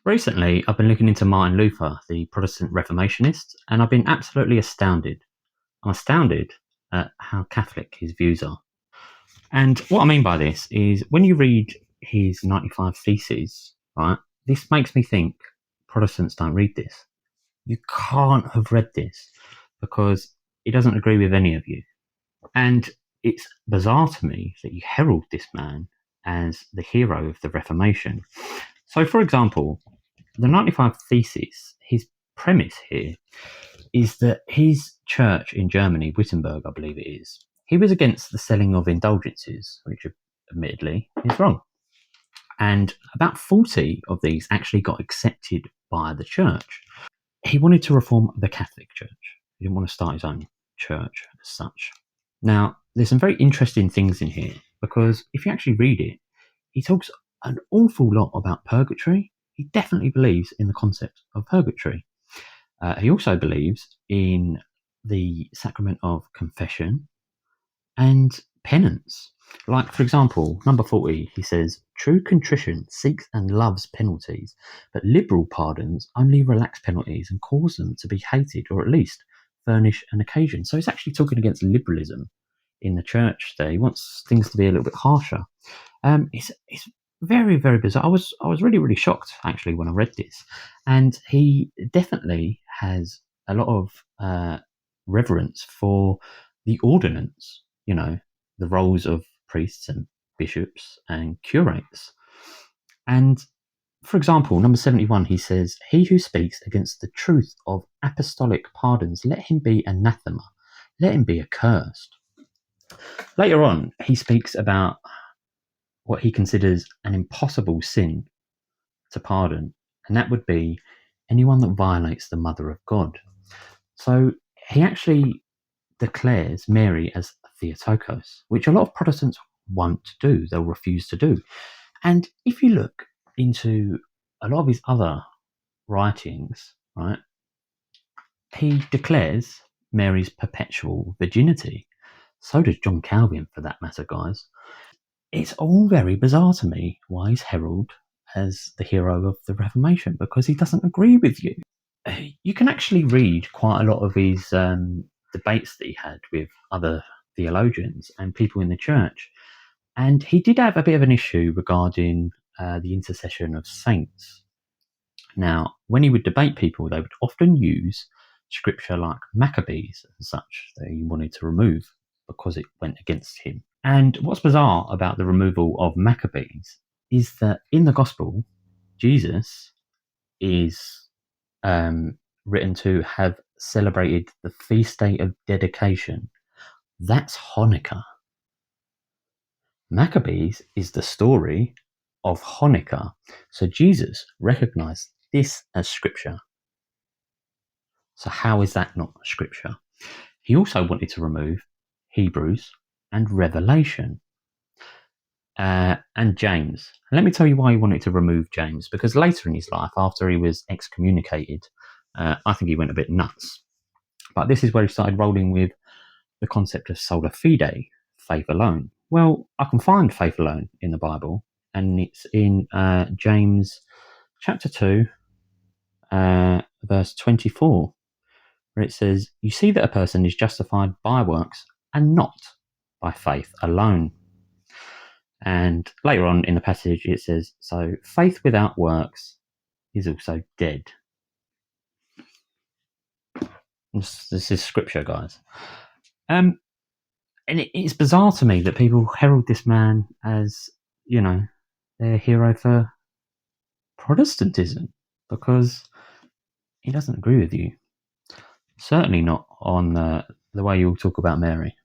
Recently, I've been looking into Martin Luther, the Protestant Reformationist, and I've been absolutely astounded. I'm astounded at how Catholic his views are. And what I mean by this is when you read his 95 Theses, right, this makes me think Protestants don't read this. You can't have read this because he doesn't agree with any of you. And it's bizarre to me that you herald this man as the hero of the Reformation. So, for example, the 95 Theses, his premise here is that his church in Germany, Wittenberg, I believe it is, he was against the selling of indulgences, which admittedly is wrong. And about 40 of these actually got accepted by the church. He wanted to reform the Catholic Church. He didn't want to start his own church as such. Now, there's some very interesting things in here because if you actually read it, he talks an awful lot about purgatory. He definitely believes in the concept of purgatory. He also believes in the sacrament of confession and penance. Like, for example, number 40, he says, true contrition seeks and loves penalties, but liberal pardons only relax penalties and cause them to be hated, or at least furnish an occasion. So he's actually talking against liberalism in the church there. He wants things to be a little bit harsher. It's very, very bizarre. I was really, really shocked actually when I read this. And he definitely has a lot of reverence for the ordinance, you know, the roles of priests and bishops and curates. And for example, number 71, he says, he who speaks against the truth of apostolic pardons, let him be anathema, let him be accursed. Later on, he speaks about what he considers an impossible sin to pardon, and that would be anyone that violates the Mother of God. So he actually declares Mary as Theotokos, which a lot of Protestants won't do, they'll refuse to do. And if you look into a lot of his other writings, right, he declares Mary's perpetual virginity. So does John Calvin, for that matter, guys. It's all very bizarre to me why he's heralded as the hero of the Reformation, because he doesn't agree with you. You can actually read quite a lot of his debates that he had with other theologians and people in the church. And he did have a bit of an issue regarding the intercession of saints. Now, when he would debate people, they would often use scripture like Maccabees and such that he wanted to remove because it went against him. And what's bizarre about the removal of Maccabees is that in the gospel, Jesus is written to have celebrated the feast day of dedication. That's Hanukkah. Maccabees is the story of Hanukkah. So Jesus recognized this as scripture. So how is that not scripture? He also wanted to remove Hebrews and Revelation and James. And let me tell you why he wanted to remove James, because later in his life, after he was excommunicated, I think he went a bit nuts. But this is where he started rolling with the concept of sola fide, faith alone. Well, I can find faith alone in the Bible, and it's in James chapter 2, verse 24, where it says, you see that a person is justified by works and not by faith alone. And later on in the passage it says, so faith without works is also dead. This is scripture, guys. And it's bizarre to me that people herald this man as, you know, their hero for Protestantism, because he doesn't agree with you. Certainly not on the way you all talk about Mary.